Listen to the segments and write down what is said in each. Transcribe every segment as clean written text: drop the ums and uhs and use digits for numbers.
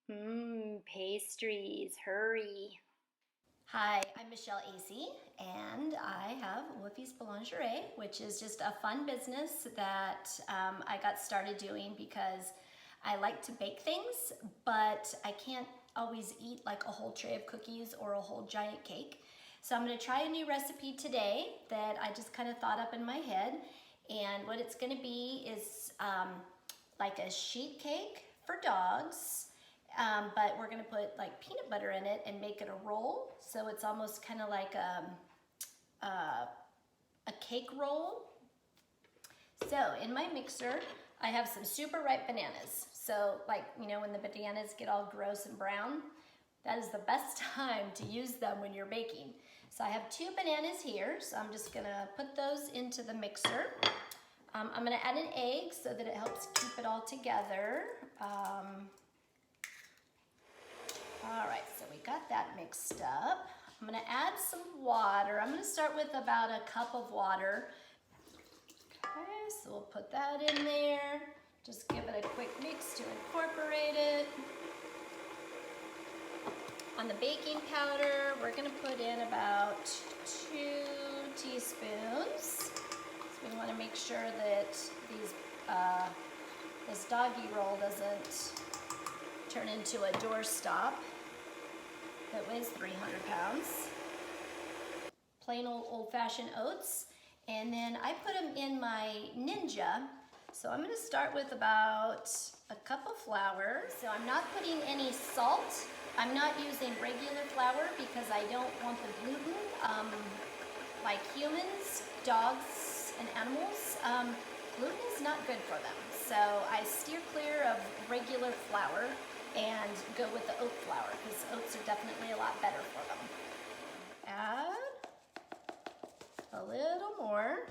Pastries, hurry. Hi, I'm Michelle Acey, and I have Woofie's Boulangerie, which is just a fun business that I got started doing because I like to bake things, but I can't always eat like a whole tray of cookies or a whole giant cake. So I'm going to try a new recipe today that I just kind of thought up in my head. And what it's going to be is like a sheet cake for dogs, but we're gonna put like peanut butter in it and make it a roll. So it's almost kind of like a cake roll. So in my mixer, I have some super ripe bananas. So like, when the bananas get all gross and brown, that is the best time to use them when you're baking. So I have 2 bananas here, so I'm just gonna put those into the mixer. I'm gonna add an egg so that it helps keep it all together. All right, so we got that mixed up. I'm gonna add some water. I'm gonna start with about a cup of water. Okay, so we'll put that in there. Just give it a quick mix to incorporate it. On the baking powder, we're gonna put in about 2 teaspoons. So we wanna make sure that this doggy roll doesn't turn into a doorstop that weighs 300 pounds. Plain old-fashioned oats. And then I put them in my Ninja. So I'm gonna start with about a cup of flour. So I'm not putting any salt. I'm not using regular flour because I don't want the gluten. Like humans, dogs, and animals, gluten is not good for them. So I steer clear of regular flour and go with the oat flour because oats are definitely a lot better for them. Add a little more.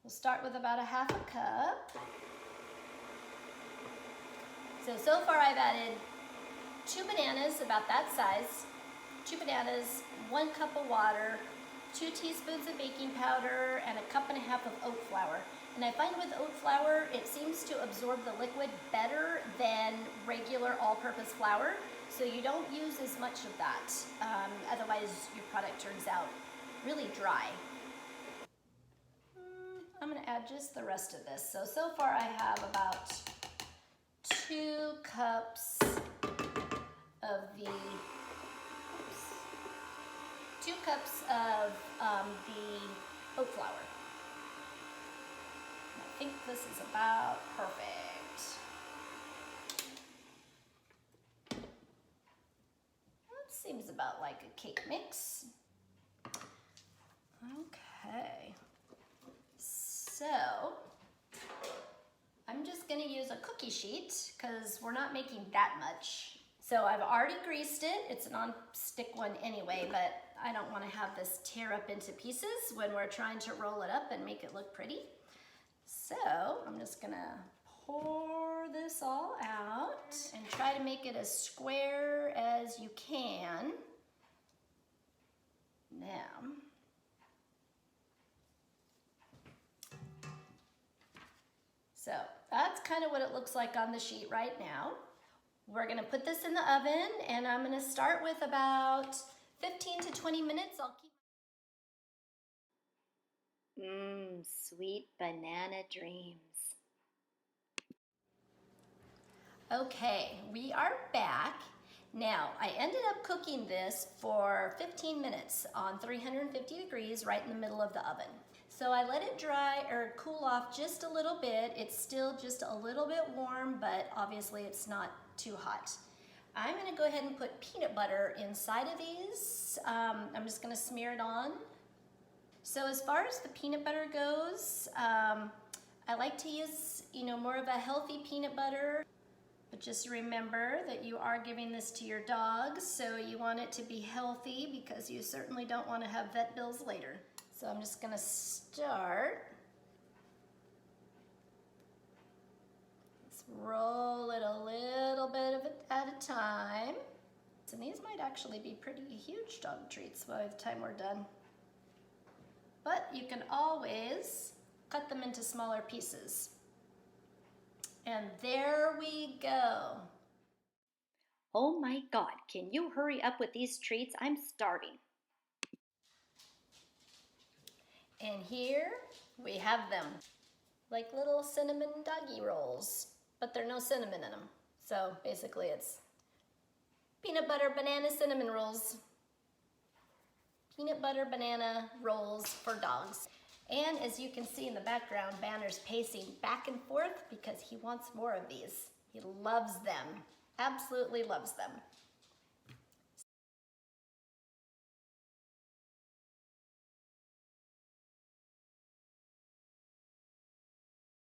We'll start with about a half a cup. So far I've added 2 bananas, about that size, 2 bananas, 1 cup of water, 2 teaspoons of baking powder, and a cup and a half of oat flour. And I find with oat flour, it seems to absorb the liquid better than regular all-purpose flour, so you don't use as much of that. Otherwise, your product turns out really dry. I'm gonna add just the rest of this. So far I have about 2 cups of the 2 cups of the oat flour. I think this is about perfect. That seems about like a cake mix. Okay. So I'm just gonna use a cookie sheet because we're not making that much. So I've already greased it. It's a non-stick one anyway, but I don't want to have this tear up into pieces when we're trying to roll it up and make it look pretty. So I'm just gonna pour this all out and try to make it as square as you can. Now, so that's kind of what it looks like on the sheet right now. We're gonna put this in the oven and I'm gonna start with about 15 to 20 minutes. I'll keep. Sweet banana dreams. Okay, we are back. Now, I ended up cooking this for 15 minutes on 350 degrees right in the middle of the oven. So I let it dry or cool off just a little bit. It's still just a little bit warm, but obviously it's not too hot. I'm gonna go ahead and put peanut butter inside of these. I'm just gonna smear it on. So as far as the peanut butter goes, I like to use, more of a healthy peanut butter. But just remember that you are giving this to your dog, so you want it to be healthy because you certainly don't want to have vet bills later. So I'm just gonna start. Let's roll it a little bit of it at a time. And these might actually be pretty huge dog treats by the time we're done. But you can always cut them into smaller pieces. And there we go. Oh my God, can you hurry up with these treats? I'm starving. And here we have them, like little cinnamon doggy rolls, but there's no cinnamon in them. So basically it's peanut butter banana cinnamon rolls. Peanut butter banana rolls for dogs. And as you can see in the background, Banner's pacing back and forth because he wants more of these. He loves them, absolutely loves them.